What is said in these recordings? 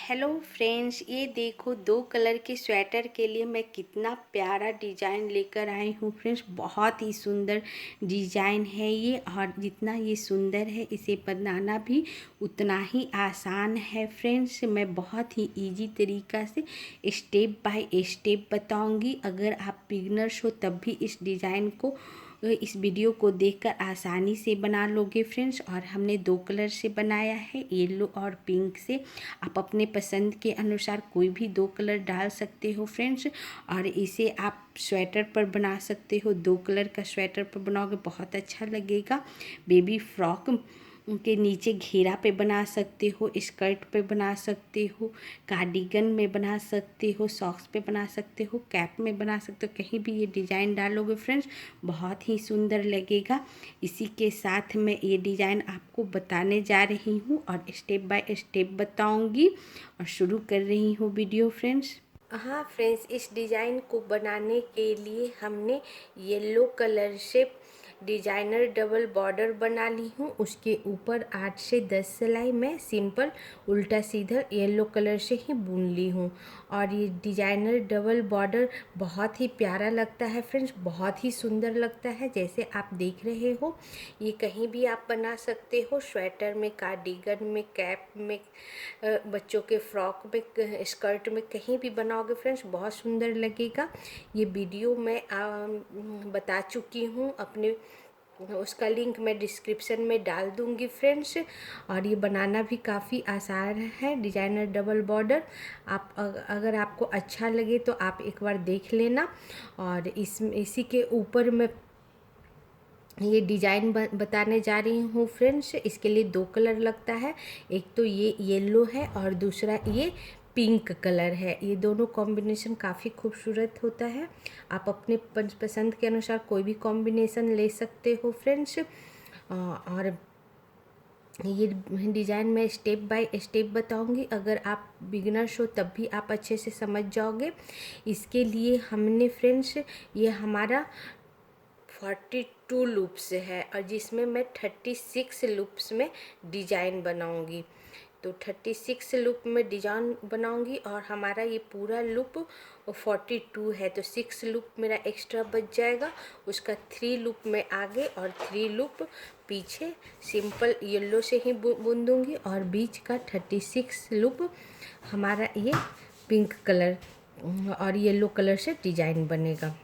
Hello friends, ये देखो दो कलर के स्वेटर के लिए मैं कितना प्यारा डिज़ाइन लेकर आई हूँ फ्रेंड्स। बहुत ही सुंदर डिज़ाइन है ये, और जितना ये सुंदर है इसे बनाना भी उतना ही आसान है फ्रेंड्स। मैं बहुत ही इजी तरीका से स्टेप बाय स्टेप बताऊंगी। अगर आप बिगनर्स हो तब भी इस डिज़ाइन को इस वीडियो को देखकर आसानी से बना लोगे फ्रेंड्स। और हमने दो कलर से बनाया है, येलो और पिंक से। आप अपने पसंद के अनुसार कोई भी दो कलर डाल सकते हो फ्रेंड्स। और इसे आप स्वेटर पर बना सकते हो। दो कलर का स्वेटर पर बनाओगे बहुत अच्छा लगेगा। बेबी फ्रॉक के नीचे घेरा पे बना सकते हो, स्कर्ट पे बना सकते हो, कार्डिगन में बना सकते हो, सॉक्स पे बना सकते हो, कैप में बना सकते हो। कहीं भी ये डिज़ाइन डालोगे फ्रेंड्स बहुत ही सुंदर लगेगा। इसी के साथ मैं ये डिज़ाइन आपको बताने जा रही हूँ और स्टेप बाय स्टेप बताऊँगी। और शुरू कर रही हूँ वीडियो फ्रेंड्स। हाँ फ्रेंड्स, इस डिज़ाइन को बनाने के लिए हमने येलो कलर से डिजाइनर डबल बॉर्डर बना ली हूँ। उसके ऊपर 8 से 10 सिलाई मैं सिंपल उल्टा सीधा येलो कलर से ही बुन ली हूँ। और ये डिजाइनर डबल बॉर्डर बहुत ही प्यारा लगता है फ्रेंड्स, बहुत ही सुंदर लगता है। जैसे आप देख रहे हो, ये कहीं भी आप बना सकते हो, स्वेटर में, कार्डिगन में, कैप में, बच्चों के फ्रॉक में, स्कर्ट में, कहीं भी बनाओगे फ्रेंड्स बहुत सुंदर लगेगा। ये वीडियो मैं बता चुकी हूँ अपने, उसका लिंक मैं डिस्क्रिप्शन में डाल दूँगी फ्रेंड्स। और ये बनाना भी काफ़ी आसान है, डिजाइनर डबल बॉर्डर। आप अगर आपको अच्छा लगे तो आप एक बार देख लेना। और इसी के ऊपर मैं ये डिज़ाइन बताने जा रही हूँ फ्रेंड्स। इसके लिए दो कलर लगता है, एक तो ये येलो है और दूसरा ये पिंक कलर है। ये दोनों कॉम्बिनेशन काफ़ी खूबसूरत होता है। आप अपने पसंद के अनुसार कोई भी कॉम्बिनेशन ले सकते हो फ्रेंड्स। और ये डिज़ाइन मैं स्टेप बाय स्टेप बताऊंगी। अगर आप बिगिनर्स हो तब भी आप अच्छे से समझ जाओगे। इसके लिए हमने फ्रेंड्स, ये हमारा 42 लूप्स है और जिसमें मैं 36 लूप्स में डिज़ाइन बनाऊंगी। तो 36 लूप में डिज़ाइन बनाऊंगी और हमारा ये पूरा लूप 42 है, तो 6 लूप मेरा एक्स्ट्रा बच जाएगा। उसका 3 लूप में आगे और 3 लूप पीछे सिंपल येलो से ही बुन दूंगी। और बीच का 36 लूप हमारा ये पिंक कलर और येलो कलर से डिज़ाइन बनेगा।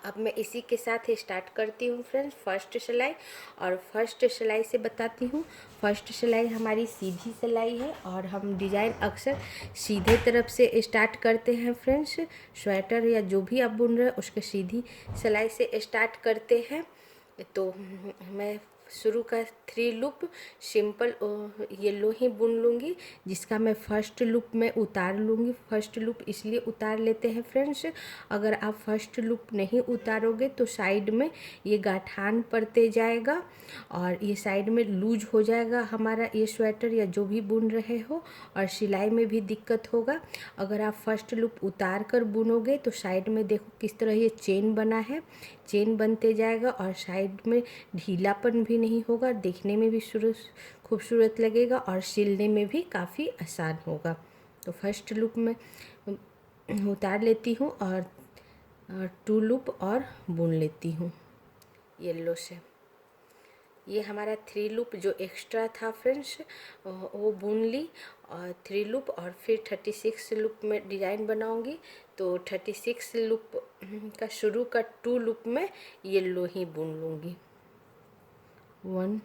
अब मैं इसी के साथ स्टार्ट करती हूँ फ्रेंड्स, फर्स्ट सिलाई। और फर्स्ट सिलाई से बताती हूँ। फर्स्ट सिलाई हमारी सीधी सिलाई है और हम डिज़ाइन अक्सर सीधे तरफ से स्टार्ट करते हैं फ्रेंड्स। स्वेटर या जो भी आप बुन रहे हो उसके सीधी सिलाई से स्टार्ट करते हैं। तो मैं शुरू का 3 लूप सिंपल येलो ही बुन लूँगी, जिसका मैं फर्स्ट लूप में उतार लूँगी। फर्स्ट लूप इसलिए उतार लेते हैं फ्रेंड्स, अगर आप फर्स्ट लूप नहीं उतारोगे तो साइड में ये गाठान पड़ते जाएगा और ये साइड में लूज हो जाएगा हमारा ये स्वेटर या जो भी बुन रहे हो, और सिलाई में भी दिक्कत होगा। अगर आप फर्स्ट लूप उतार कर बुनोगे तो साइड में देखो किस तरह ये चेन बना है, चेन बनते जाएगा और साइड में ढीलापन भी नहीं होगा, देखने में भी खूबसूरत लगेगा और सिलने में भी काफ़ी आसान होगा। तो फर्स्ट लूप में उतार लेती हूँ और 2 लूप और बुन लेती हूँ येलो से। ये हमारा 3 लूप जो एक्स्ट्रा था फ्रेंड्स वो बुन ली, और 3 लूप और फिर 36 लूप में डिज़ाइन बनाऊंगी। तो 36 लूप का शुरू का 2 लूप में येलो ही बुन लूँगी, 1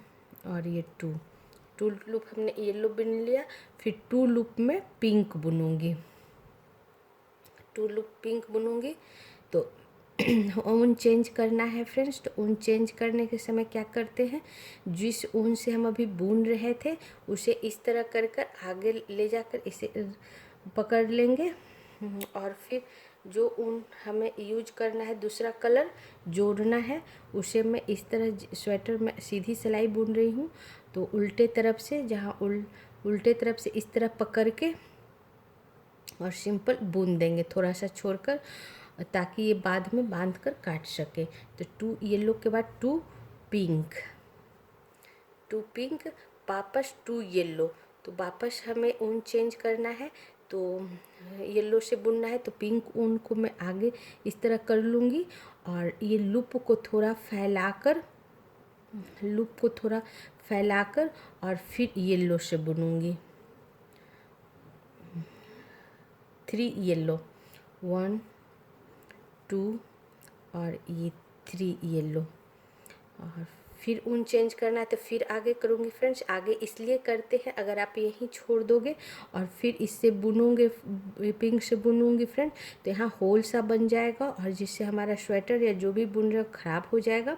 और ये 2 लूप हमने येलो बुन लिया। फिर 2 लूप में पिंक बुनूंगी, 2 लूप पिंक बुनूंगी। तो ऊन चेंज करना है फ्रेंड्स। तो ऊन चेंज करने के समय क्या करते हैं, जिस ऊन से हम अभी बुन रहे थे उसे इस तरह कर कर आगे ले जाकर इसे पकड़ लेंगे। और फिर जो ऊन हमें यूज करना है, दूसरा कलर जोड़ना है, उसे मैं इस तरह स्वेटर में सीधी सिलाई बुन रही हूँ। तो उल्टे तरफ से, जहाँ उल्टे तरफ से इस तरह पकड़ के और सिंपल बुन देंगे थोड़ा सा छोड़कर, ताकि ये बाद में बांध कर काट सके। तो 2 येलो के बाद 2 पिंक, 2 पिंक वापस 2 येलो, तो वापस हमें ऊन चेंज करना है, तो येलो से बुनना है, तो पिंक ऊन को मैं आगे इस तरह कर लूँगी और ये लूप को थोड़ा फैलाकर और फिर येलो से बुनूंगी। 3 येलो, 1 2 और ये 3 येलो, और फिर ऊन चेंज करना है तो फिर आगे करूँगी फ्रेंड्स। आगे इसलिए करते हैं, अगर आप यहीं छोड़ दोगे और फिर इससे बुनोगे, पिंक से बुनूंगी फ्रेंड, तो यहाँ होल सा बन जाएगा और जिससे हमारा स्वेटर या जो भी बुन रहा ख़राब हो जाएगा।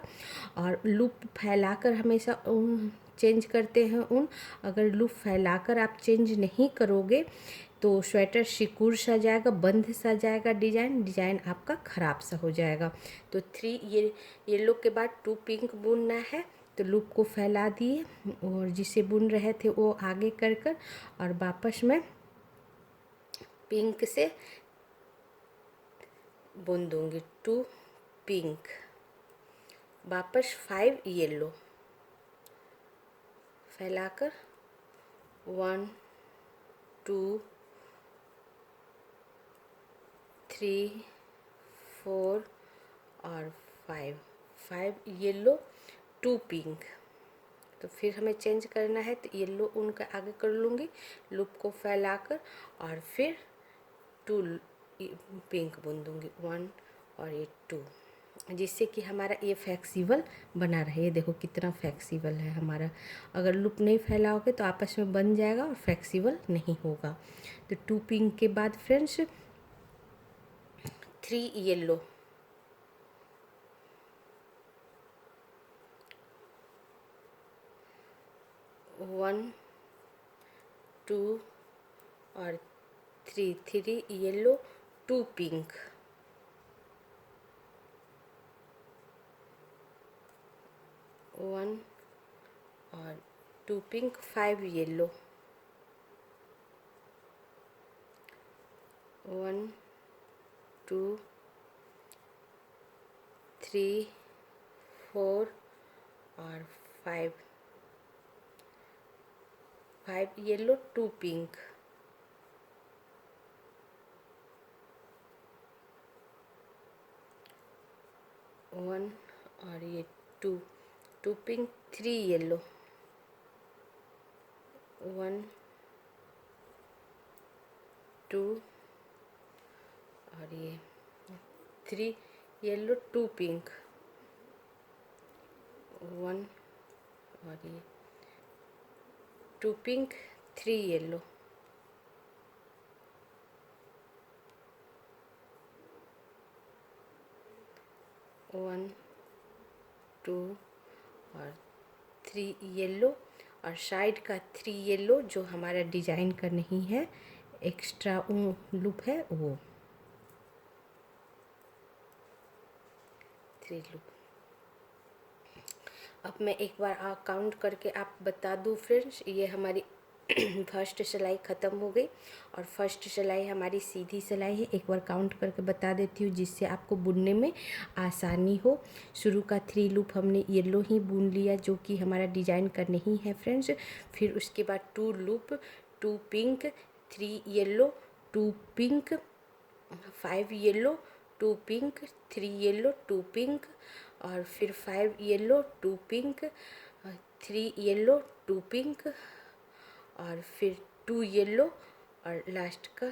और लूप फैलाकर हमेशा चेंज करते हैं ऊन। अगर लूप फैलाकर आप चेंज नहीं करोगे तो स्वेटर सिकुड़ सा जाएगा, बंद सा जाएगा, डिजाइन आपका ख़राब सा हो जाएगा। तो 3 येलो के बाद 2 पिंक बुनना है, तो लूप को फैला दिए और जिसे बुन रहे थे वो आगे कर और वापस में पिंक से बुन दूंगी। 2 पिंक, वापस 5 येलो, फैलाकर 1 2 3 4 और 5 येलो, 2 पिंक। तो फिर हमें चेंज करना है, तो येलो ऊन का आगे कर लूँगी, लूप को फैलाकर और फिर 2 पिंक बुन दूँगी, 1 और ये 2, जिससे कि हमारा ये फ्लेक्सिबल बना रहे। ये देखो कितना फ्लेक्सिबल है हमारा। अगर लूप नहीं फैलाओगे तो आपस में बन जाएगा और फ्लेक्सिबल नहीं होगा। तो 2 पिंक के बाद फ्रेंड्स 3 येलो, 1 2 और 3 येलो, 2 पिंक, 1 और 2 पिंक, 5 येलो, 1 2 3 4 और 5 येलो, 2 पिंक, 1 और ये 2 पिंक, 3 येलो, 1 2 और ये 3 येलो, 2 पिंक, 1 और ये 2 पिंक, 3 येलो, 1 2 और 3 येलो, और साइड का 3 येलो जो हमारा डिजाइन का नहीं है, एक्स्ट्रा लूप है वो 3 लूप। अब मैं एक बार काउंट करके आप बता दूं फ्रेंड्स, ये हमारी फर्स्ट सिलाई ख़त्म हो गई और फर्स्ट सिलाई हमारी सीधी सिलाई है। एक बार काउंट करके बता देती हूँ जिससे आपको बुनने में आसानी हो। शुरू का 3 लूप हमने येलो ही बुन लिया जो कि हमारा डिजाइन का नहीं है फ्रेंड्स। फिर उसके बाद 2 loop, 2 pink, 3 yellow, 2 pink, 5 yellow, 2 pink, 3 yellow, 2 pink, और फिर 5 येलो, 2 पिंक, 3 येलो, 2 पिंक, और फिर 2 येलो, और लास्ट का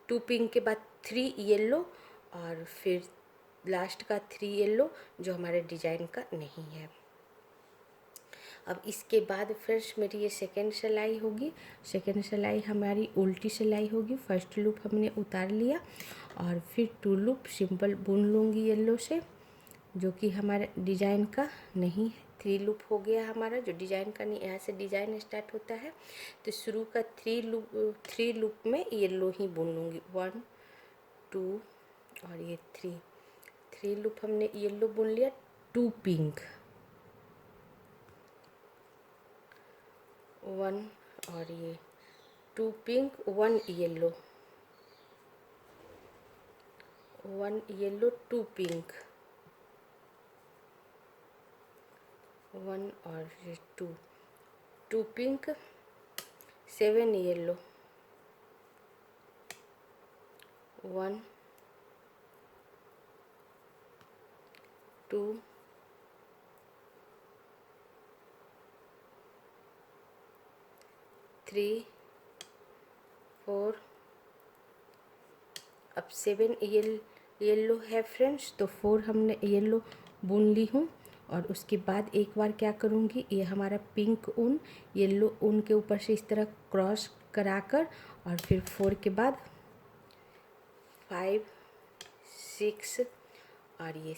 2 पिंक के बाद 3 येलो, और फिर लास्ट का 3 येलो जो हमारे डिजाइन का नहीं है। अब इसके बाद फ्रेंड्स मेरी ये सेकेंड सिलाई होगी। सेकेंड सिलाई हमारी उल्टी सिलाई होगी। फर्स्ट लूप हमने उतार लिया और फिर 2 लूप सिंपल बुन लूँगी येलो से, जो कि हमारे डिजाइन का नहीं है। 3 लूप हो गया हमारा जो डिजाइन का नहीं, यहाँ से डिजाइन स्टार्ट होता है। तो शुरू का 3 लूप में येलो ही बुन लूँगी, 1 2 और ये 3 लूप हमने येलो बुन लिया। 2 पिंक, 1 और ये 2 पिंक, 1 येलो, 1 येलो, 2 पिंक, 1 और ये 2 पिंक, 7 येलो, 1 2 3 4। अब 7 येलो है फ्रेंड्स, तो 4 हमने येलो बुन ली हूँ। और उसके बाद एक बार क्या करूँगी, ये हमारा पिंक ऊन येलो ऊन के ऊपर से इस तरह क्रॉस कराकर, और फिर 4 के बाद 5 6 और ये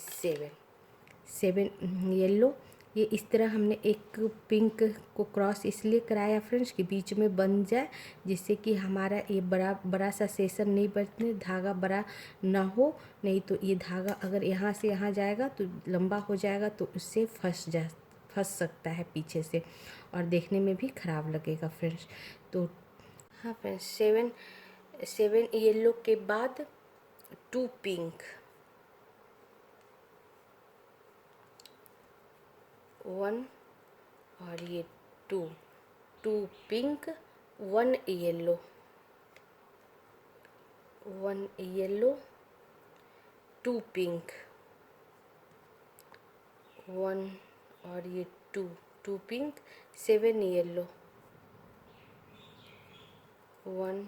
7 येलो। ये इस तरह हमने एक पिंक को क्रॉस इसलिए कराया फ्रेंड्स कि बीच में बन जाए, जिससे कि हमारा ये बड़ा सा सेशन नहीं बने, धागा बड़ा ना हो। नहीं तो ये धागा अगर यहाँ से यहाँ जाएगा तो लंबा हो जाएगा, तो उससे फंस सकता है पीछे से, और देखने में भी ख़राब लगेगा फ्रेंड्स। तो हाँ फ्रेंड्स, 7 येलो के बाद 2 पिंक, 1 और ये 2 पिंक, 1 येलो, 1 येलो, 2 पिंक, 1 और ये 2 पिंक, 7 येलो, 1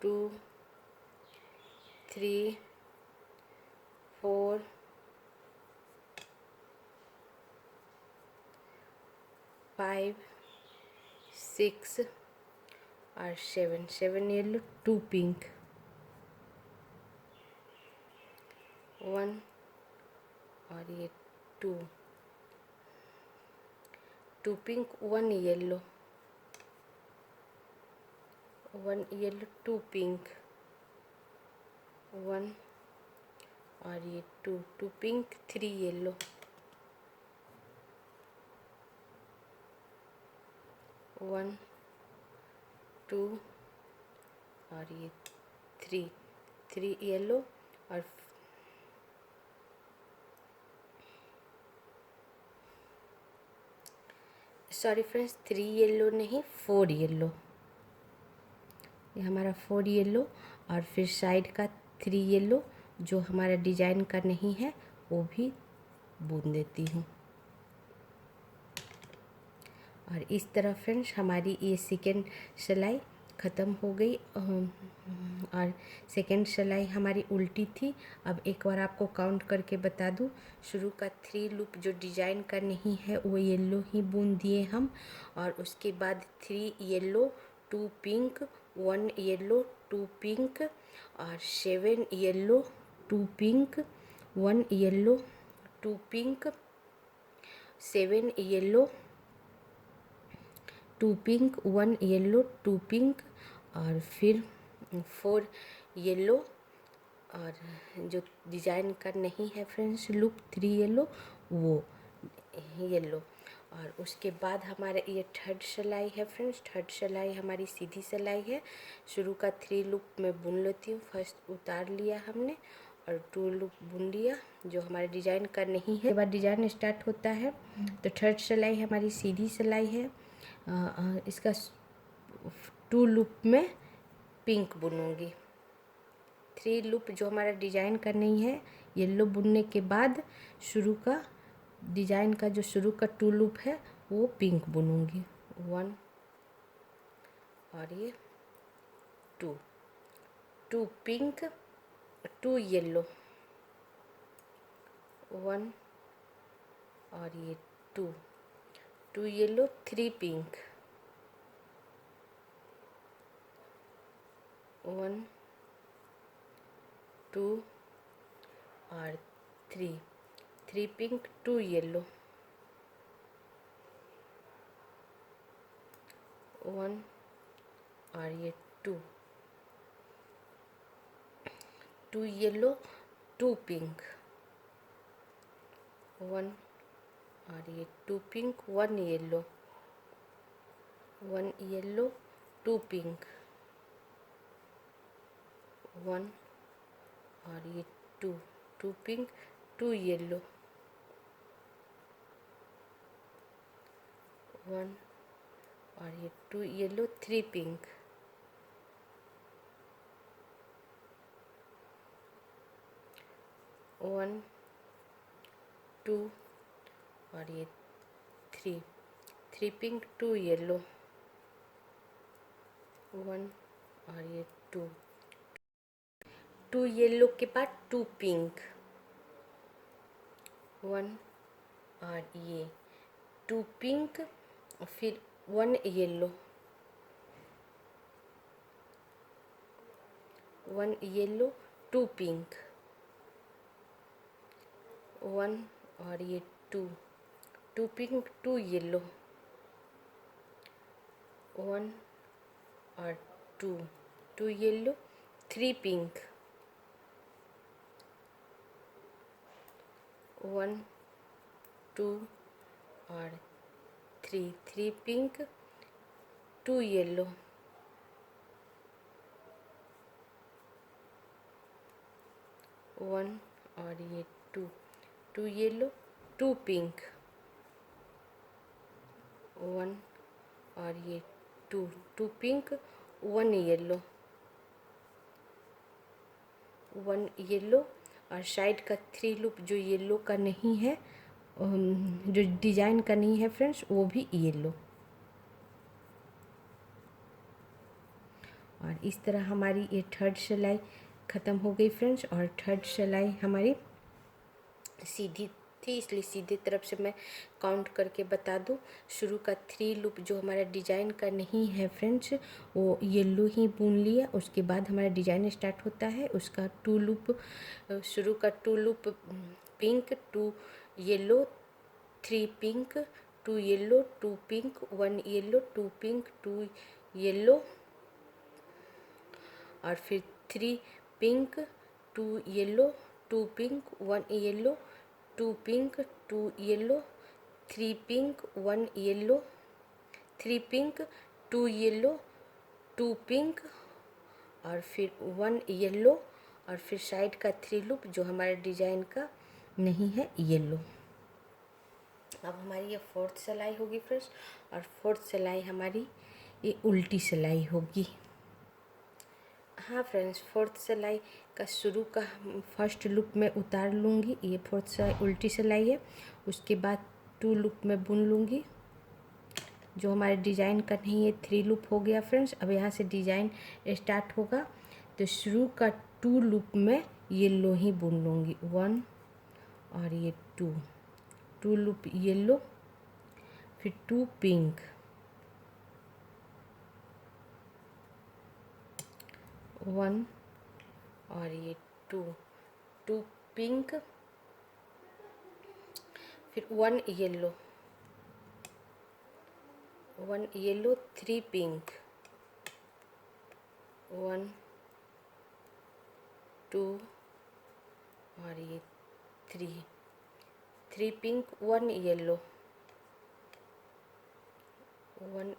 2 3 4 5 6 और 7 येलो, 2 पिंक, 1 और ये 2 पिंक, 1 येलो, 1 येलो, 2 पिंक, 1 और ये 2 पिंक, 3 येलो, 1 2 और ये 3 येलो, और सॉरी फ्रेंड्स, 3 येलो नहीं, 4 येलो। ये हमारा 4 येलो, और फिर साइड का 3 येलो जो हमारा डिजाइन का नहीं है वो भी बुन देती हूँ। और इस तरह फ्रेंड्स हमारी ये सेकेंड सिलाई ख़त्म हो गई। और सेकेंड सिलाई हमारी उल्टी थी। अब एक बार आपको काउंट करके बता दूँ, शुरू का 3 लूप जो डिजाइन का नहीं है वो येलो ही बुन दिए हम, और उसके बाद 3 येलो, 2 पिंक, 1 येलो, 2 पिंक, और 7 yellow, 2 pink, 1 yellow, 2 pink, 7 yellow, 2 pink, 1 yellow, 2 pink, और फिर 4 येलो, और जो डिजाइन का नहीं है फ्रेंड्स लूप 3 येलो, वो येलो। और उसके बाद हमारा ये थर्ड सिलाई है फ्रेंड्स। थर्ड सिलाई हमारी सीधी सिलाई है। शुरू का 3 लूप में बुन लेती हूँ। फर्स्ट उतार लिया हमने और 2 लूप बुन लिया जो हमारे डिजाइन का नहीं है। उसके बाद डिजाइन स्टार्ट होता है। तो थर्ड सिलाई हमारी सीधी सिलाई है। इसका 2 लूप में पिंक बुनूंगी। 3 लूप जो हमारा डिजाइन का नहीं है, येलो बुनने के बाद शुरू का डिजाइन का जो शुरू का 2 लूप है वो पिंक बुनूंगी। 1 और ये 2 पिंक, 2 येलो, 1 और ये 2 येलो, 3 पिंक, 1 2 और 3 पिंक, 2 येलो, 1 और ये 2 येलो, 2 पिंक, 1 और ये 2 पिंक, 1 येलो, 1 येलो, 2 पिंक, 1 और ये 2 पिंक, 2 येलो, 1 और ये 2 येलो, 3 पिंक, 1 2 और ये 3 पिंक, 2 येलो, 1 और ये 2 येलो के बाद 2 पिंक, 1 और ये 2 पिंक, फिर 1 येलो, 1 येलो, 2 पिंक, 1 और ये 2 पिंक, 2 येलो, 1 और 2 येलो, 3 पिंक, 1 2 और 3 पिंक, 2 येलो, 1 और ये 2 येलो, 2 पिंक, 1 और ये 2 पिंक, 1 येलो, 1 येलो और साइड का 3 लूप जो येलो का नहीं है, जो डिजाइन का नहीं है फ्रेंड्स, वो भी येलो। और इस तरह हमारी ये थर्ड सिलाई ख़त्म हो गई फ्रेंड्स। और थर्ड सिलाई हमारी सीधी थी, इसलिए सीधे तरफ से मैं काउंट करके बता दूं। शुरू का 3 लूप जो हमारा डिजाइन का नहीं है फ्रेंड्स, वो येलो ही बुन लिया। उसके बाद हमारा डिजाइन स्टार्ट होता है। उसका 2 लूप, शुरू का 2 loop pink, 2 yellow, 3 pink, 2 yellow, 2 pink, 1 yellow, 2 pink, 2 yellow और फिर 3 pink, 2 yellow, 2 pink, 1 yellow, 2 pink, 2 yellow, 3 pink, 1 yellow, 3 pink, 2 yellow, 2 pink और फिर 1 येलो और फिर साइड का 3 लूप जो हमारे डिजाइन का नहीं है, येलो। अब हमारी ये फोर्थ सिलाई होगी फ्रेंड्स। और फोर्थ सिलाई हमारी ये उल्टी सिलाई होगी। हाँ फ्रेंड्स, फोर्थ सिलाई का शुरू का फर्स्ट लूप में उतार लूँगी। ये फोर्थ सिलाई उल्टी सिलाई है। उसके बाद 2 लूप में बुन लूँगी। जो हमारे डिजाइन का नहीं है, 3 लूप हो गया फ्रेंड्स। अब यहाँ से डिजाइन स्टार्ट होगा, तो शुरू का 2 लूप में येलो ही बुन लूँगी। 1 और ये 2 लूप येलो, फिर 2 पिंक, 1 और ये 2 पिंक, फिर 1 येलो, 1 येलो, 3 पिंक, 1 2 और ये 3 pink, 1 yellow, 1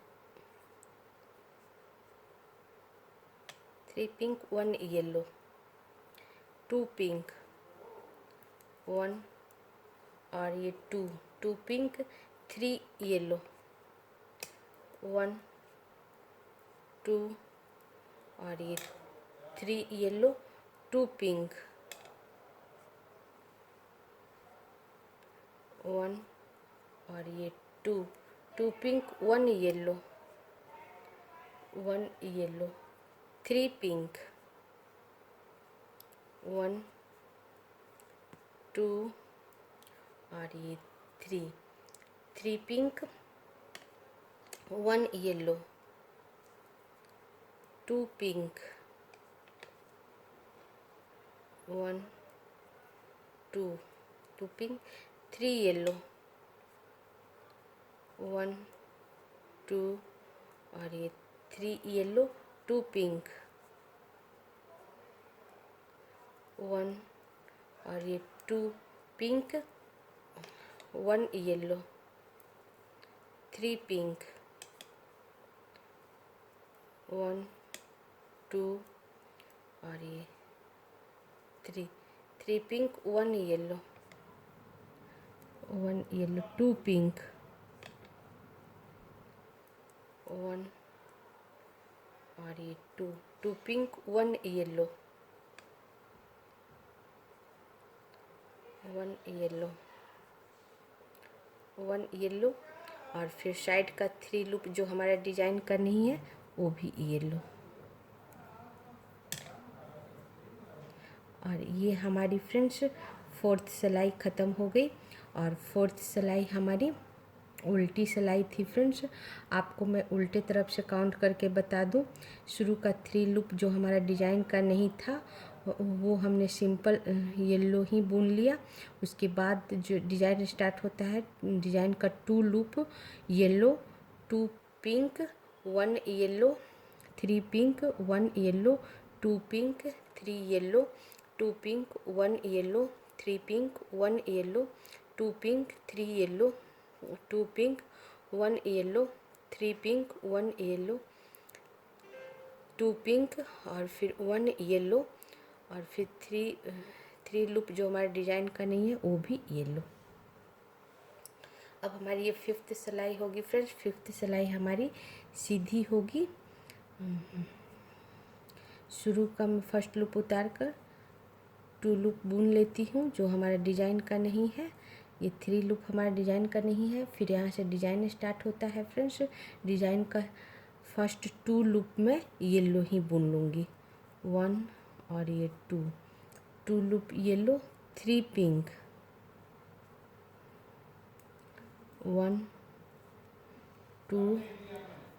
3 pink, 1 yellow, 2 pink, 1 और ये 2 पिंक, 3 येलो, 1 2 और ये 3 येलो, 2 पिंक, 1 और ये 2 पिंक, 1 येलो, 1 येलो, 3 पिंक, 1 2 और ये 3 pink, 1 yellow, 2 pink, 1 2 pink, 3 yellow, 1 2 और ये 3 येलो, 2 पिंक, 1 और ये 2 पिंक, 1 येलो, 3 पिंक, 1 2 और ये 3 पिंक, 1 येलो, 2 पिंक, 1 और ये 2 2 पिंक 1 येलो 1 येलो 1 येलो और फिर साइड का 3 लूप जो हमारा डिजाइन का नहीं है वो भी येलो। और ये हमारी फ्रेंड्स 4th सिलाई ख़त्म हो गई। और 4th सिलाई हमारी उल्टी सिलाई थी फ्रेंड्स। आपको मैं उल्टे तरफ से काउंट करके बता दूं। शुरू का 3 लूप जो हमारा डिजाइन का नहीं था वो हमने सिंपल येलो ही बुन लिया। उसके बाद जो डिजाइन स्टार्ट होता है डिजाइन का 2 loop yellow 2 pink 1 yellow 3 pink 1 yellow 2 pink 3 yellow 2 pink 1 yellow 3 pink 1 yellow 2 pink 3 yellow 2 pink 1 yellow 3 pink 1 yellow 2 pink और फिर 1 येलो और फिर 3 लूप जो हमारे डिजाइन का नहीं है वो भी येलो। अब हमारी ये 5th सिलाई होगी फ्रेंड्स। 5th सिलाई हमारी सीधी होगी। शुरू का मैं फर्स्ट लूप उतार कर 2 लूप बुन लेती हूँ जो हमारा डिजाइन का नहीं है। ये 3 लूप हमारा डिजाइन का नहीं है। फिर यहाँ से डिजाइन स्टार्ट होता है फ्रेंड्स। डिजाइन का फर्स्ट 2 लूप में येलो ही बुन लूँगी 1 और ये 2 लूप येलो 3 पिंक 1 2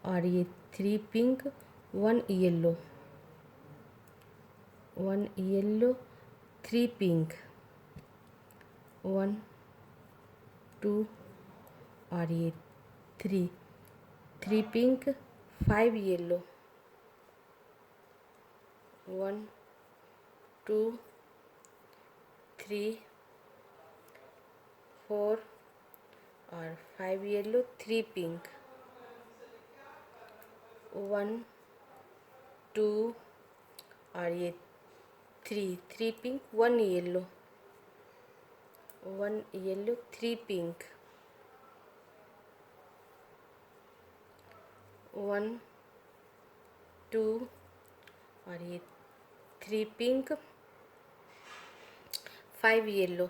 और ये 3 पिंक 1 येलो 1 येलो 3 पिंक 1 2 और ये 3 पिंक 5 येलो 1 2 3 4 और 5 येलो 3 पिंक 1 2 और ये 3 पिंक 1 येलो 1 येलो 3 पिंक 1 2 और ये 3 पिंक 5 येलो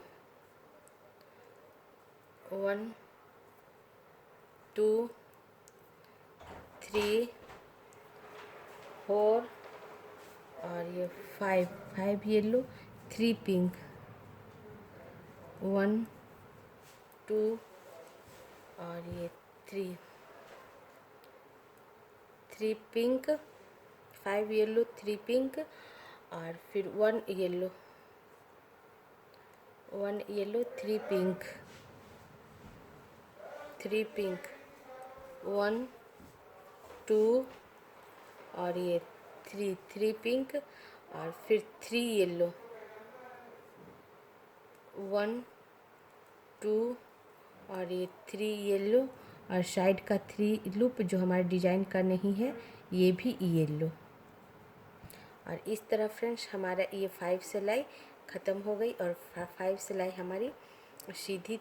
1 2 3 4 और ये 5 येलो 3 पिंक 1 2 और ये 3 पिंक 5 येलो 3 पिंक और फिर 1 येलो 3 पिंक 1 2 और ये 3 पिंक और फिर 3 येलो 1 2 और ये 3 येलो और साइड का 3 लूप जो हमारे डिजाइन का नहीं है ये भी येलो। और इस तरह फ्रेंड्स हमारा ये 5 सिलाई ख़त्म हो गई और 5 सिलाई हमारी सीधी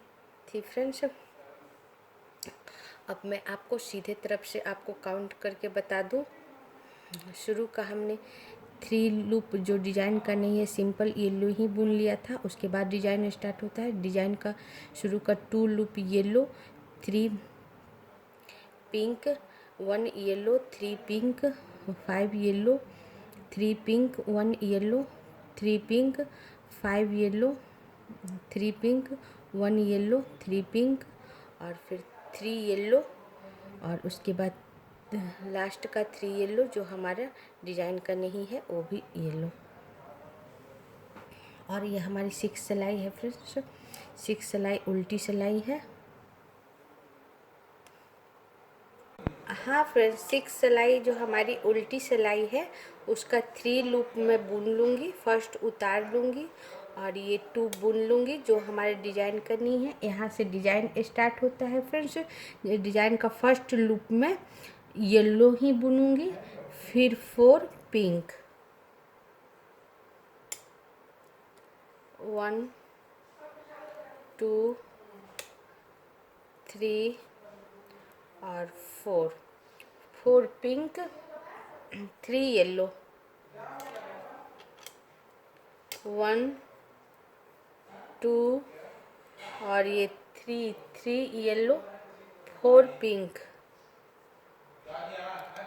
थी फ्रेंड्स। अब मैं आपको सीधे तरफ से आपको काउंट करके बता दूं। शुरू का हमने 3 लूप जो डिजाइन का नहीं है सिंपल येलो ही बुन लिया था। उसके बाद डिजाइन स्टार्ट होता है। डिजाइन का शुरू का 2 loop yellow 3 pink 1 yellow 3 pink 5 yellow 3 pink 1 yellow 3 pink 5 yellow 3 pink 1 yellow 3 pink और फिर 3 येलो और उसके बाद लास्ट का 3 येलो जो हमारा डिजाइन का नहीं है वो भी येलो। और ये हमारी 6 सिलाई है फ्रेंड्स। 6 सिलाई उल्टी सिलाई है। हाँ फ्रेंड्स 6 सिलाई जो हमारी उल्टी सिलाई है उसका 3 लूप मैं बुन लूँगी। फर्स्ट उतार लूँगी और ये 2 बुन लूँगी जो हमारे डिजाइन करनी है। यहाँ से डिजाइन स्टार्ट होता है फ्रेंड्स। डिजाइन का फर्स्ट लूप में येलो ही बुनूंगी फिर 4 पिंक 1 2 3 और 4 4 पिंक, 3 येलो, 1 2 और ये 3 येलो, 4 पिंक,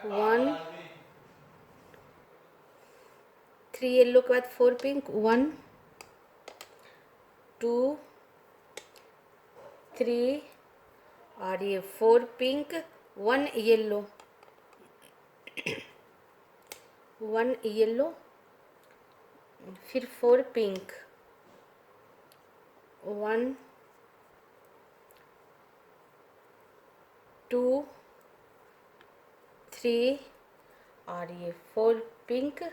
1 3 येलो के बाद 4 पिंक, 1 2 3 और ये 4 पिंक, 1 येलो, 1 येलो, फिर 4 पिंक, 1 2 3 और ये 4 पिंक,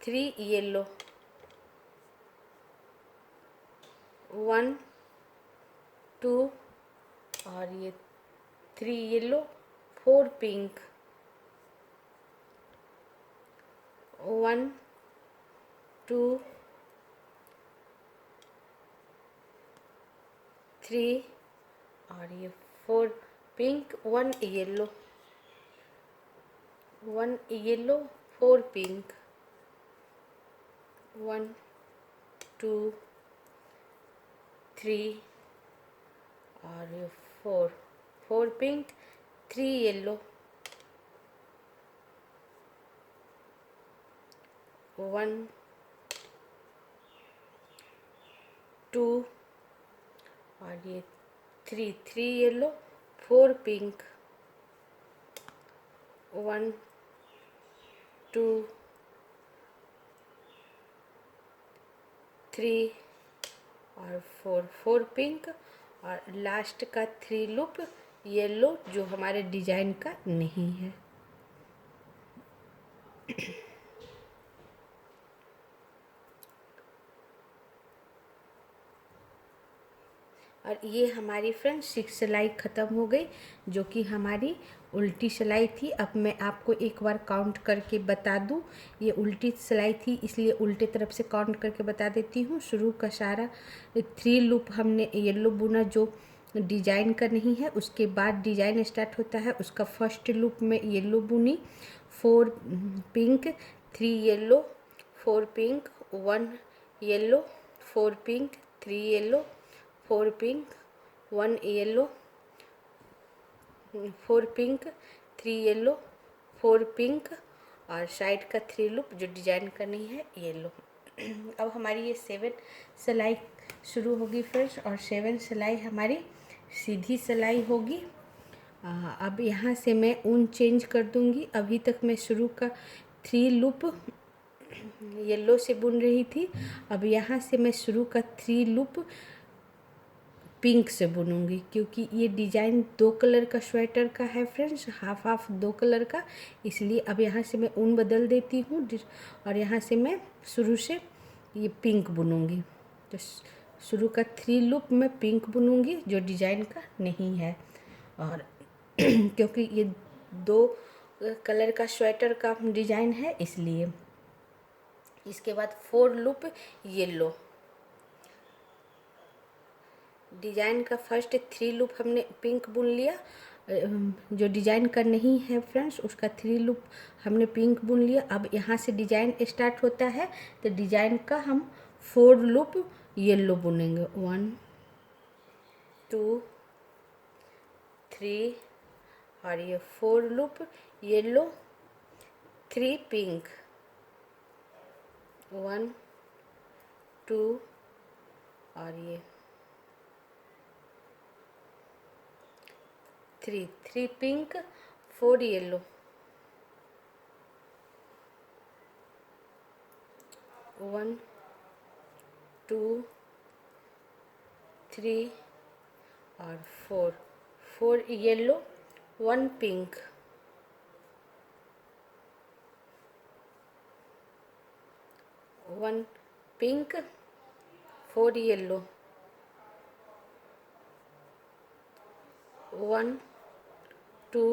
3 येलो, 1 2 और ये 3 येलो, 4 पिंक, 1 2 3 और ये 4 पिंक, 1 येलो, 1 येलो, 4 पिंक, 1 2 3 और ये 4 पिंक, 3 येलो, 1 2 और ये 3 येलो, 4 पिंक, 1 2 3 और 4 पिंक और लास्ट का 3 लूप येलो जो हमारे डिजाइन का नहीं है। और ये हमारी फ्रेंड्स 6 सिलाई ख़त्म हो गई, जो कि हमारी उल्टी सिलाई थी। अब मैं आपको एक बार काउंट करके बता दूं, ये उल्टी सिलाई थी इसलिए उल्टे तरफ से काउंट करके बता देती हूँ। शुरू का सारा 3 लूप हमने येलो बुना जो डिजाइन का नहीं है, उसके बाद डिजाइन स्टार्ट होता है, उसका फर्स्ट लूप में येलो बुनी, 4 pink, 3 yellow, 4 pink, 1 yellow, 4 pink, 3 yellow, 4 pink, 1 yellow, 4 pink, 3 yellow, 4 pink और साइड का 3 लूप जो डिजाइन का नहीं है येलो। अब हमारी ये 7 सिलाई शुरू होगी फ्रेंड्स, और 7 सिलाई हमारी सीधी सिलाई होगी। अब यहाँ से मैं ऊन चेंज कर दूँगी। अभी तक मैं शुरू का 3 लूप येलो से बुन रही थी, अब यहाँ से मैं शुरू का 3 लूप पिंक से बुनूंगी, क्योंकि ये डिजाइन 2 कलर का स्वेटर का है फ्रेंड्स, हाफ हाफ 2 कलर का, इसलिए अब यहाँ से मैं ऊन बदल देती हूँ और यहाँ से मैं शुरू से ये पिंक बुनूंगी। तो शुरू का 3 लूप मैं पिंक बुनूंगी जो डिजाइन का नहीं है, और क्योंकि ये 2 कलर का स्वेटर का डिजाइन है इसलिए। इसके बाद 4 लूप येलो, डिजाइन का फर्स्ट 3 लूप हमने पिंक बुन लिया, जो डिजाइन का नहीं है फ्रेंड्स उसका 3 लूप हमने पिंक बुन लिया। अब यहाँ से डिजाइन स्टार्ट होता है, तो डिजाइन का हम 4 लूप येलो बुनेंगे, 1 2 3 और ये 4 लूप येलो, 3 पिंक, 1 2 और ये 3 पिंक, 4 येलो, 1 2 3 और 4 येलो, 1 पिंक, 1 पिंक, 4 येलो, 1 2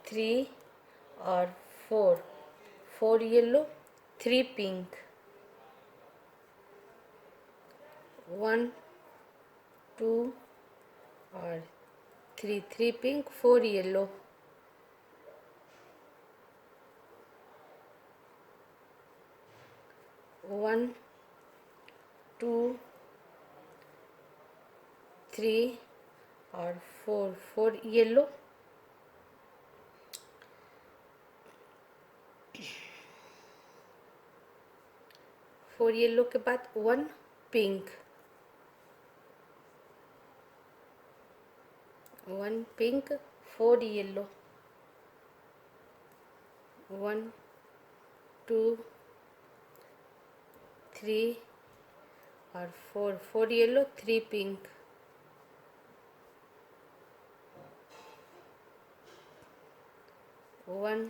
3 और 4 येलो, 3 पिंक, 1 2 और 3 पिंक, 4 येलो, 1 2 3 और 4 येलो, 4 येलो के बाद 1 पिंक, 1 पिंक, 4 येलो, 1 2 3 और 4 येलो, 3 पिंक, 1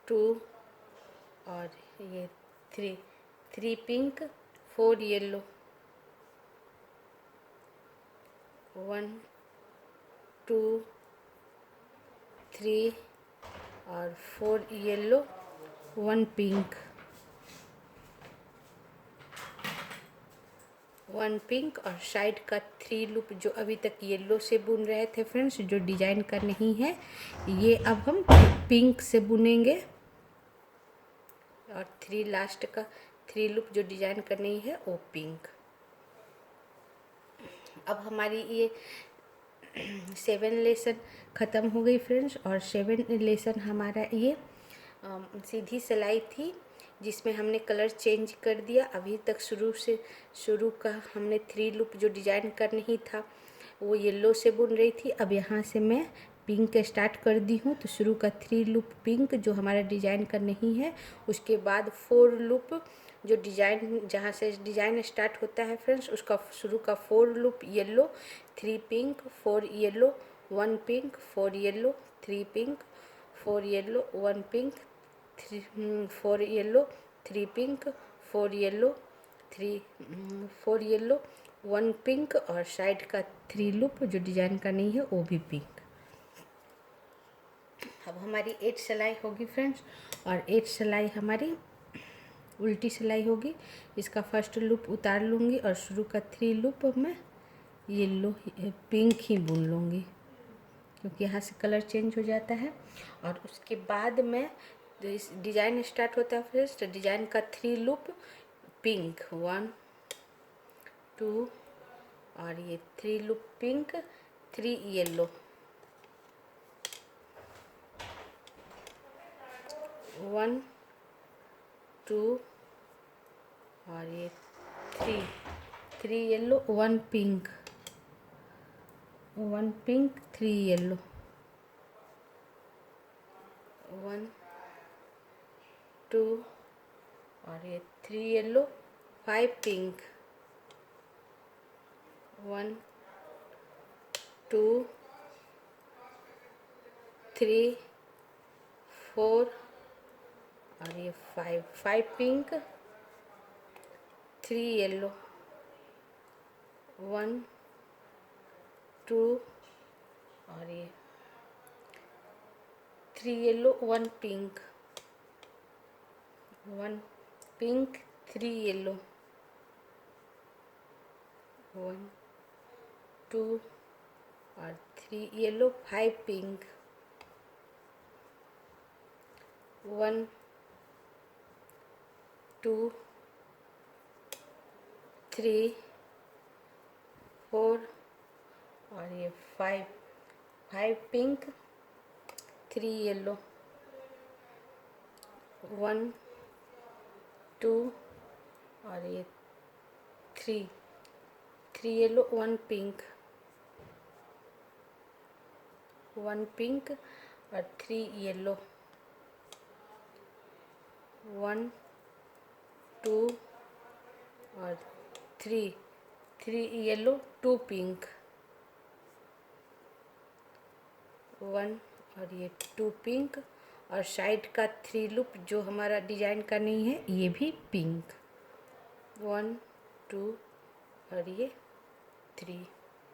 2 और ये 3 पिंक, 4 येलो, 1 2 3 और 4 येलो, 1 पिंक, 1 पिंक और साइड का 3 लूप जो अभी तक येलो से बुन रहे थे फ्रेंड्स, जो डिजाइन का नहीं है, ये अब हम पिंक से बुनेंगे। और 3 लास्ट का 3 लूप जो डिजाइन का नहीं है वो पिंक। अब हमारी ये 7 लेसन ख़त्म हो गई फ्रेंड्स। और 7 लेसन हमारा ये सीधी सिलाई थी जिसमें हमने कलर चेंज कर दिया। अभी तक शुरू का हमने 3 लूप जो डिजाइन का नहीं था वो येलो से बुन रही थी। अब यहाँ से मैं पिंक स्टार्ट कर दी हूँ, तो शुरू का 3 लूप पिंक जो हमारा डिजाइन का नहीं है, उसके बाद 4 लूप जो डिजाइन जहाँ से डिजाइन स्टार्ट होता है फ्रेंड्स, उसका शुरू का 4 loop yellow, 3 pink, 4 yellow, 1 pink, 4 yellow, 3 pink, 4 yellow, 1 pink, 4 yellow, 3 pink, 4 yellow, 4 yellow, 1 pink और साइड का 3 लूप जो डिजाइन का नहीं है वो भी पिंक। अब हमारी 8 सिलाई होगी फ्रेंड्स। और 8 सिलाई हमारी उल्टी सिलाई होगी। इसका फर्स्ट लूप उतार लूँगी और शुरू का 3 लूप मैं येलो पिंक ही बुन लूँगी, क्योंकि यहाँ से कलर चेंज हो जाता है। और उसके बाद में इस डिजाइन स्टार्ट होता है फर्स्ट, डिजाइन का 3 लूप पिंक, 1 2 और ये 3 लूप पिंक, 3 येलो, 1 2 और ये 3 येलो, 1 पिंक, 1 पिंक, 3 येलो, 1 2 और ये 3 येलो, 5 पिंक, 1 2 3 4 और ये 5 पिंक, 3 येलो, 1 2 और ये 3 येलो, 1 पिंक, 1 पिंक, 3 येलो, 1 2 और 3 येलो, 5 पिंक, 1 2 3 4 और ये 5 पिंक, 3 येलो, 1 2 और ये 3 येलो, 1 पिंक, 1 पिंक और 3 येलो, 1 2 और 3 येलो, 2 पिंक, 1 और ये 2 पिंक और साइड का 3 लूप जो हमारा डिजाइन का नहीं है ये भी पिंक, 1 2 और ये 3।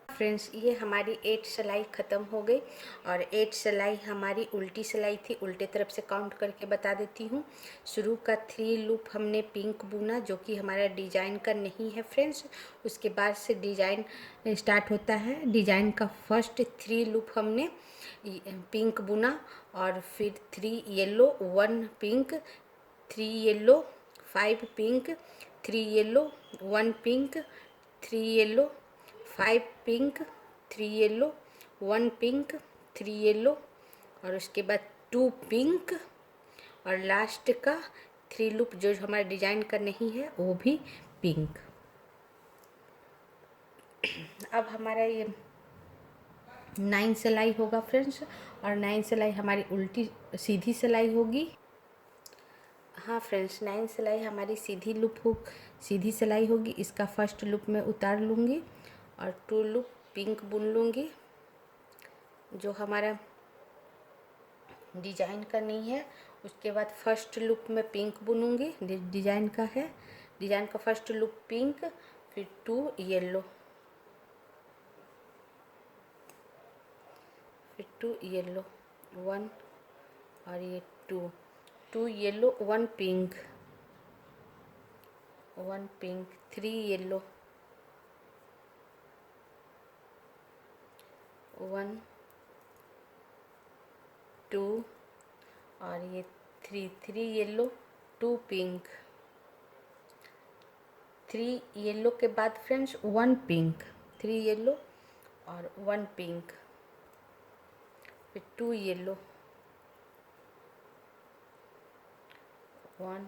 फ्रेंड्स ये हमारी 8 सिलाई ख़त्म हो गई। और 8 सिलाई हमारी उल्टी सिलाई थी, उल्टे तरफ से काउंट करके बता देती हूँ। शुरू का 3 लूप हमने पिंक बुना जो कि हमारा डिजाइन का नहीं है फ्रेंड्स। उसके बाद से डिजाइन स्टार्ट होता है, डिजाइन का फर्स्ट 3 लूप हमने पिंक बुना और फिर 3 yellow, 1 pink, 3 yellow, 5 pink, 3 yellow, 1 pink, 3 yellow, 5 pink, 3 yellow, 1 pink, 3 yellow, और उसके बाद 2 पिंक, और लास्ट का 3 लूप जो हमारा डिजाइन का नहीं है वो भी पिंक। अब हमारा ये 9 सिलाई होगा फ्रेंड्स, और 9 सिलाई हमारी उल्टी सीधी सिलाई होगी। हाँ फ्रेंड्स, 9 सिलाई हमारी सीधी सिलाई होगी। इसका फर्स्ट लूप मैं उतार लूँगी और 2 लूप पिंक बुन लूँगी। जो हमारा डिजाइन का नहीं है उसके बाद फर्स्ट लूप में पिंक बुनूंगी, डिजाइन का है, डिजाइन का फर्स्ट लूप पिंक, फिर 2 येलो, फिर 2 येलो, 1 और ये 2 येलो, 1 पिंक, 1 पिंक, 3 येलो, 1 2 और ये 3 येलो, 2 पिंक, 3 येलो के बाद फ्रेंड्स 1 पिंक, 3 येलो और 1 पिंक, फिर 2 येलो, 1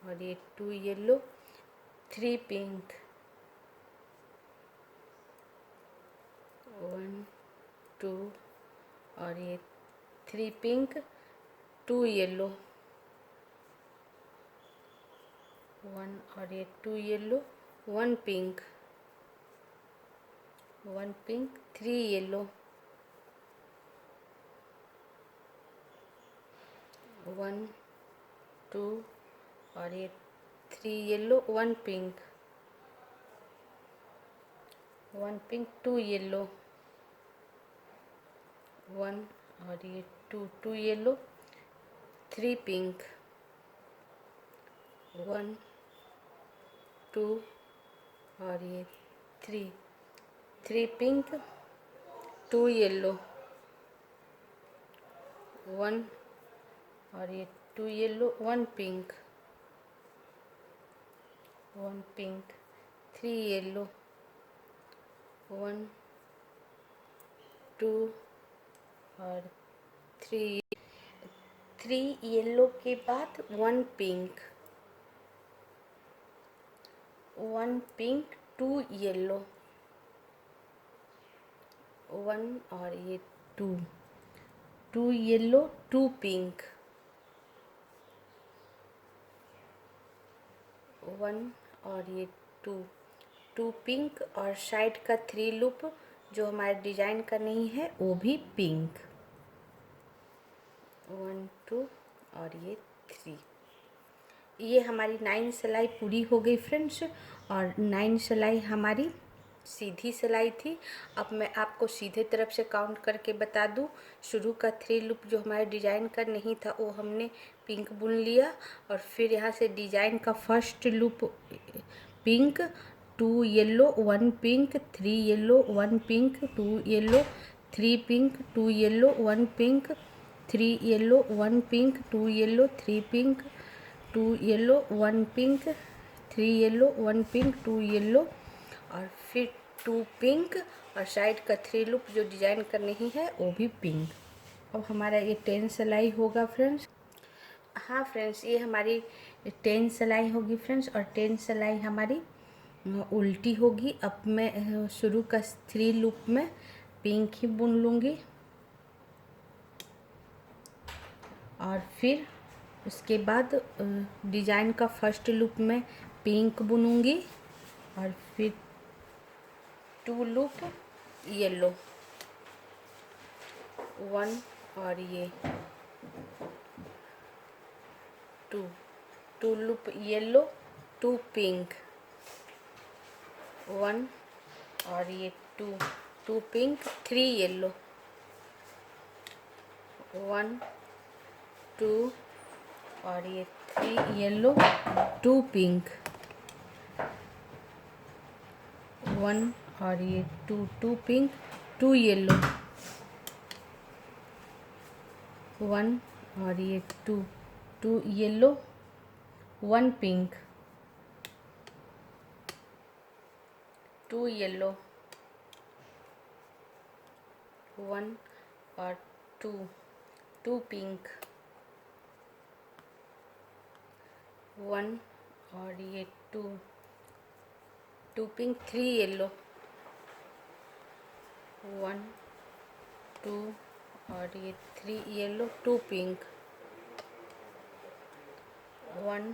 और ये 2 येलो, 3 पिंक, 1 2 और ये 3 पिंक, 2 येलो, 1 और ये 2 येलो, 1 पिंक, 1 पिंक, 3 येलो, 1 2 और ये 3 येलो, 1 पिंक, 1 पिंक, 2 येलो, 1 और ये 2 येलो, 3 पिंक, 1 2 और ये 3 पिंक, 2 येलो, 1 और ये 2 येलो, 1 पिंक, 1 पिंक, 3 येलो, 1 2 और 3 येलो के बाद 1 पिंक, 1 पिंक, 2 येलो, 1 और ये 2 येलो, 2 पिंक, 1 और ये 2 पिंक, और साइड का 3 लूप जो हमारे डिजाइन का नहीं है वो भी पिंक, 1 2 और ये 3। ये हमारी 9 सिलाई पूरी हो गई फ्रेंड्स, और 9 सिलाई हमारी सीधी सिलाई थी। अब मैं आपको सीधे तरफ से काउंट करके बता दूं। शुरू का 3 लूप जो हमारे डिजाइन का नहीं था वो हमने पिंक बुन लिया, और फिर यहाँ से डिजाइन का first loop pink, 2 yellow, 1 pink, 3 yellow, 1 pink, 2 yellow, 3 pink, 2 yellow, 1 pink, 3 yellow, 1 pink, 2 yellow, 3 pink, 2 yellow, 1 pink, 3 yellow, 1 pink, 2 yellow, और फिर 2 पिंक, और साइड का 3 लूप जो डिजाइन का नहीं है वो भी पिंक। अब हमारा ये 10 सिलाई होगा फ्रेंड्स। हाँ फ्रेंड्स, ये हमारी 10 सिलाई होगी फ्रेंड्स, और 10 सिलाई हमारी उल्टी होगी। अब मैं शुरू का 3 लूप में पिंक ही बुन लूँगी, और फिर उसके बाद डिजाइन का फर्स्ट लूप में पिंक बुनूंगी, और फिर 2 लूप येलो, 1 और ये 2 लूप येलो, 2 पिंक, 1 और ये 2 पिंक, 3 येलो, 1 2 और ये 3 येलो, 2 पिंक, 1 और ये 2 पिंक, 2 येलो, 1 और ये 2 येलो, 1 पिंक, 2 येलो, 1 और 2 पिंक, 1 और ये 2 पिंक, 3 येलो, 1 2 और ये 3 येलो, 2 पिंक, 1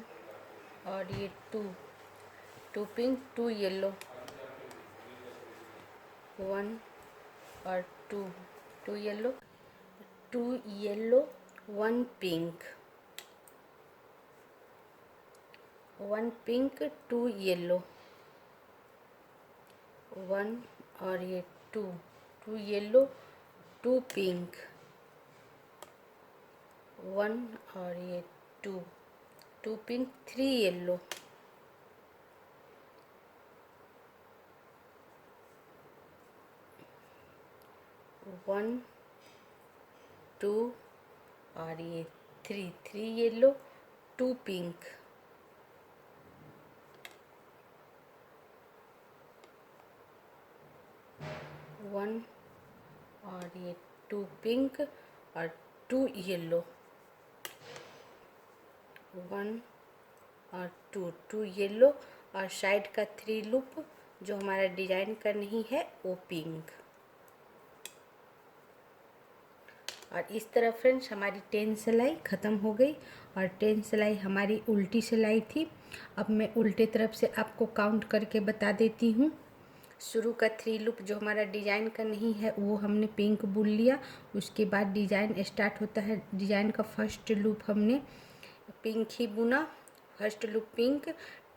और ये 2 पिंक, 2 येलो, 1 और 2 येलो, 1 पिंक, 1 पिंक, 2 येलो, 1 और ये 2 येलो, 2 पिंक, 1 और ये 2 पिंक, 3 येलो, 1 2 और ये 3 येलो, 2 पिंक, 1 और ये 2 पिंक और 2 येलो, 1 और 2 येलो और साइड का 3 लूप जो हमारा डिजाइन का नहीं है वो पिंक। और इस तरह फ्रेंड्स हमारी 10 सिलाई ख़त्म हो गई और 10 सिलाई हमारी उल्टी सिलाई थी। अब मैं उल्टे तरफ से आपको काउंट करके बता देती हूँ। शुरू का 3 लूप जो हमारा डिजाइन का नहीं है वो हमने पिंक बुन लिया। उसके बाद डिजाइन स्टार्ट होता है, डिजाइन का फर्स्ट लूप हमने पिंक ही बुना। First loop pink,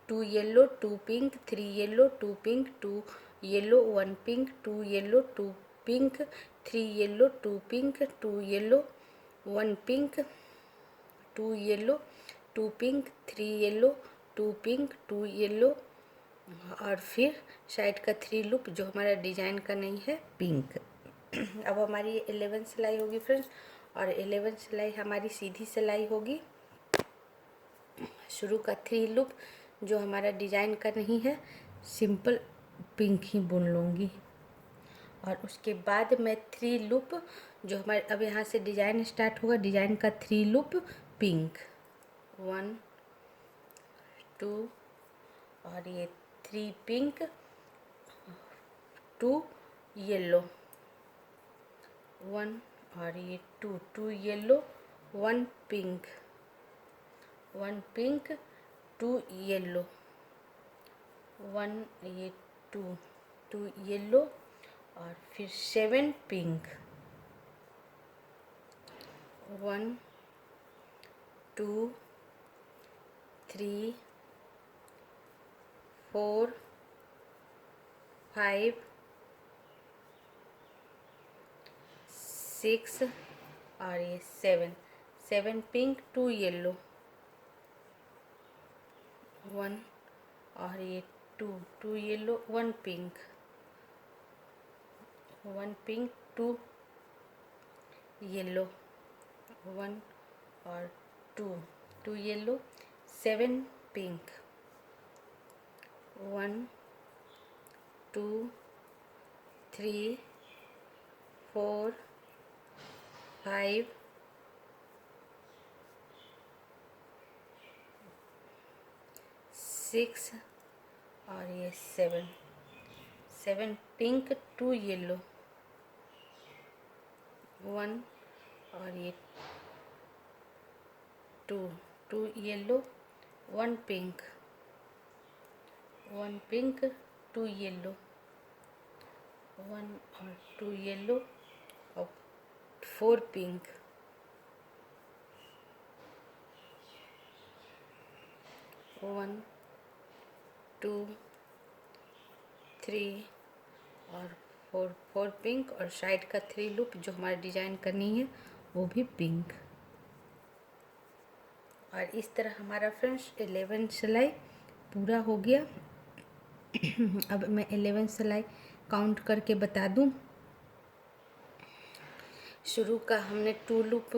2 yellow, 2 pink, 3 yellow, 2 pink, 2 yellow, 1 pink, 2 yellow, 2 pink, 3 yellow, 2 pink, 2 yellow, 1 pink, 2 yellow, 2 pink, 3 yellow, 2 pink, 2 yellow और फिर साइड का 3 लूप जो हमारा डिजाइन का नहीं है पिंक। अब हमारी 11 सिलाई होगी फ्रेंड्स और 11 सिलाई हमारी सीधी सिलाई होगी। शुरू का 3 लूप जो हमारा डिजाइन का नहीं है सिंपल पिंक ही बुन लूँगी और उसके बाद मैं 3 लूप जो हमारे अब यहाँ से डिजाइन स्टार्ट होगा, डिजाइन का 3 लूप पिंक, 1 2 और ये 3 पिंक, 2 येलो, 1 और ये 2 येलो, 1 पिंक, 1 पिंक, 2 येलो, 1 ये 2 येलो और फिर 7 पिंक, 1 2 3 4 5 6 और ये 7 पिंक, 2 येलो, 1 और ये 2 येलो, 1 पिंक, 1 पिंक, 2 येलो, 1 और 2 येलो, 7 पिंक, 1 2 3 4 5 6 और ये 7 पिंक, 2 येलो, 1 और ये 2 येलो, 1 पिंक, 1 पिंक, 2 येलो, 1 और 2 येलो और 4 पिंक, 1 2 3 और 4 पिंक और साइड का 3 लूप जो हमारा डिजाइन करनी है वो भी पिंक। और इस तरह हमारा फ्रेंड्स 11 सिलाई पूरा हो गया। अब मैं 11 सिलाई काउंट करके बता दूं। शुरू का हमने 2 लूप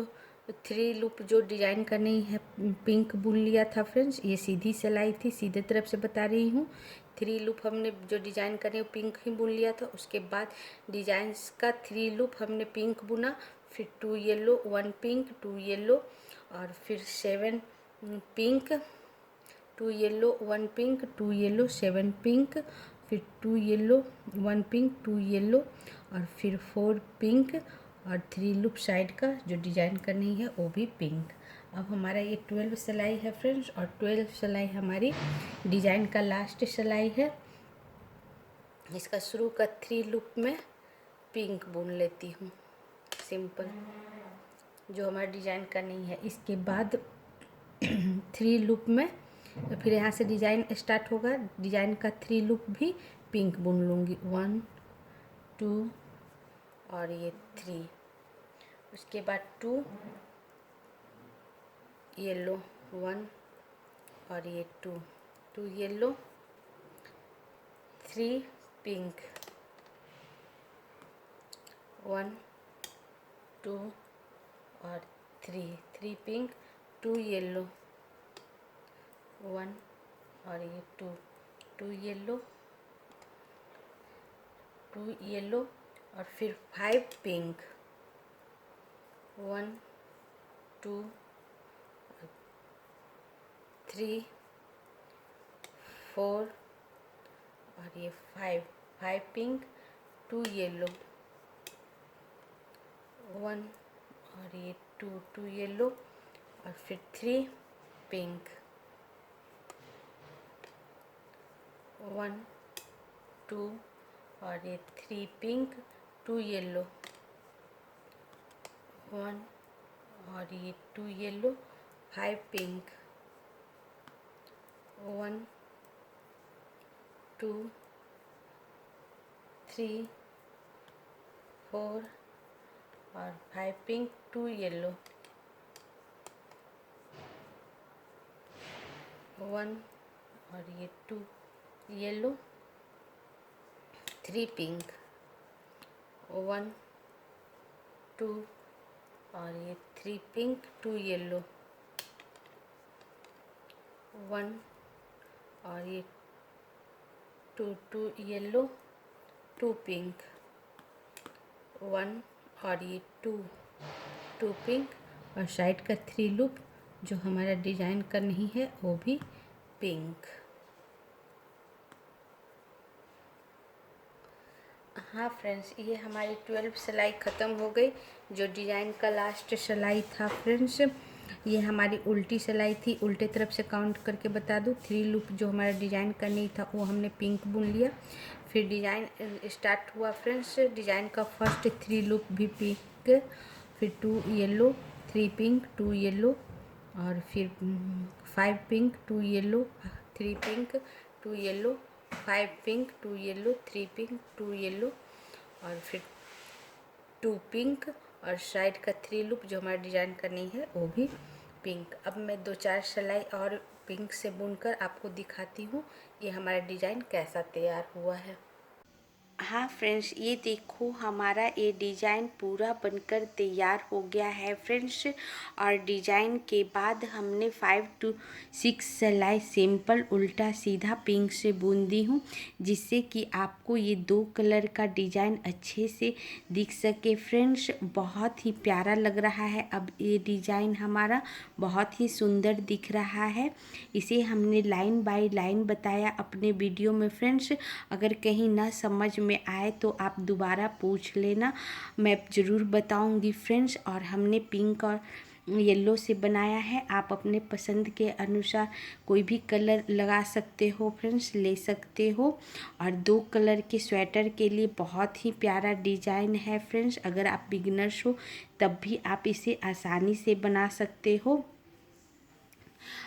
3 लूप जो डिजाइन करनी है पिंक बुन लिया था फ्रेंड्स। ये सीधी सिलाई थी, सीधे तरफ से बता रही हूँ। 3 लूप हमने जो डिजाइन करने पिंक ही बुन लिया था। उसके बाद डिजाइन का 3 लूप हमने पिंक बुना, फिर 2 येलो 1 पिंक 2 येलो, और फिर 7 pink 2 yellow 1 pink 2 yellow 7 pink, फिर 2 येलो 1 पिंक 2 येलो, और फिर 4 पिंक और 3 लूप साइड का जो डिजाइन करनी है वो भी पिंक। अब हमारा ये 12 सिलाई है फ्रेंड्स, और 12 सिलाई हमारी डिजाइन का लास्ट सिलाई है। इसका शुरू का 3 लूप में पिंक बुन लेती हूँ सिंपल, जो हमारा डिजाइन करनी है। इसके बाद 3 लूप में फिर यहाँ से डिजाइन स्टार्ट होगा। डिजाइन का 3 लूप भी पिंक बुन लूँगी, 1 2 और ये 3। उसके बाद 2 येलो 1 और ये 2 येलो 3 पिंक 1 2 और 3 पिंक 2 येलो 1 और ये 2 येलो 2 येलो, और फिर 5 पिंक 1 2 3 4 और ये 5 पिंक 2 येलो 1 और ये 2 येलो, और फिर 3 पिंक 1 2 और ये 3 पिंक 2 येलो 1 और ये 2 येलो 5 पिंक 1 2 3 4 और 5 पिंक 2 येलो 1 और ये 2 येलो 3 पिंक 1 2 और ये 3 पिंक 2 येलो 1 और ये 2 येलो 2 पिंक 1 और ये 2 पिंक, और साइड का 3 लूप जो हमारा डिजाइन का नहीं है वो भी पिंक। हाँ फ्रेंड्स, ये हमारी 12 सिलाई ख़त्म हो गई। जो डिज़ाइन का लास्ट सिलाई था फ्रेंड्स, ये हमारी उल्टी सिलाई थी। उल्टे तरफ से काउंट करके बता दूँ, 3 लूप जो हमारा डिज़ाइन का नहीं था वो हमने पिंक बुन लिया। फिर डिज़ाइन स्टार्ट हुआ फ्रेंड्स। डिज़ाइन का फर्स्ट 3 लूप भी पिंक, फिर 2 येलो 3 पिंक 2 येलो, और फिर 5 pink 2 yellow 3 pink 2 yellow 5 pink 2 yellow 3 pink 2 yellow, और फिर 2 पिंक, और साइड का 3 लूप जो हमारा डिजाइन करनी है वो भी पिंक। अब मैं 2-4 सिलाई और पिंक से बुनकर आपको दिखाती हूँ ये हमारा डिजाइन कैसा तैयार हुआ है। हाँ फ्रेंड्स, ये देखो हमारा ये डिज़ाइन पूरा बनकर तैयार हो गया है फ्रेंड्स। और डिज़ाइन के बाद हमने 5 to 6 सिलाई सिंपल उल्टा सीधा पिंक से बुन दी हूँ, जिससे कि आपको ये 2 कलर का डिज़ाइन अच्छे से दिख सके फ्रेंड्स। बहुत ही प्यारा लग रहा है। अब ये डिज़ाइन हमारा बहुत ही सुंदर दिख रहा है। इसे हमने लाइन बाय लाइन बताया अपने वीडियो में फ्रेंड्स। अगर कहीं ना समझ में आए तो आप दोबारा पूछ लेना, मैं ज़रूर बताऊंगी फ्रेंड्स। और हमने पिंक और येलो से बनाया है। आप अपने पसंद के अनुसार कोई भी कलर लगा सकते हो फ्रेंड्स, ले सकते हो। और 2 कलर के स्वेटर के लिए बहुत ही प्यारा डिज़ाइन है फ्रेंड्स। अगर आप बिगिनर्स हो तब भी आप इसे आसानी से बना सकते हो।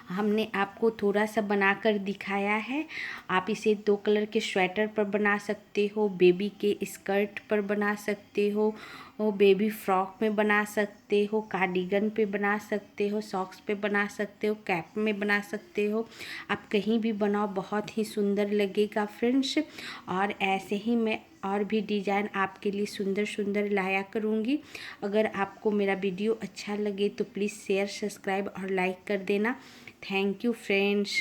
हमने आपको थोड़ा सा बनाकर दिखाया है। आप इसे 2 कलर के स्वेटर पर बना सकते हो, बेबी के स्कर्ट पर बना सकते हो, बेबी फ्रॉक में बना सकते हो, कार्डिगन पे बना सकते हो, सॉक्स पे बना सकते हो, कैप में बना सकते हो। आप कहीं भी बनाओ, बहुत ही सुंदर लगेगा फ्रेंड्स। और ऐसे ही मैं और भी डिज़ाइन आपके लिए सुंदर सुंदर लाया करूँगी। अगर आपको मेरा वीडियो अच्छा लगे तो प्लीज़ शेयर, सब्सक्राइब और लाइक कर देना। Thank you friends.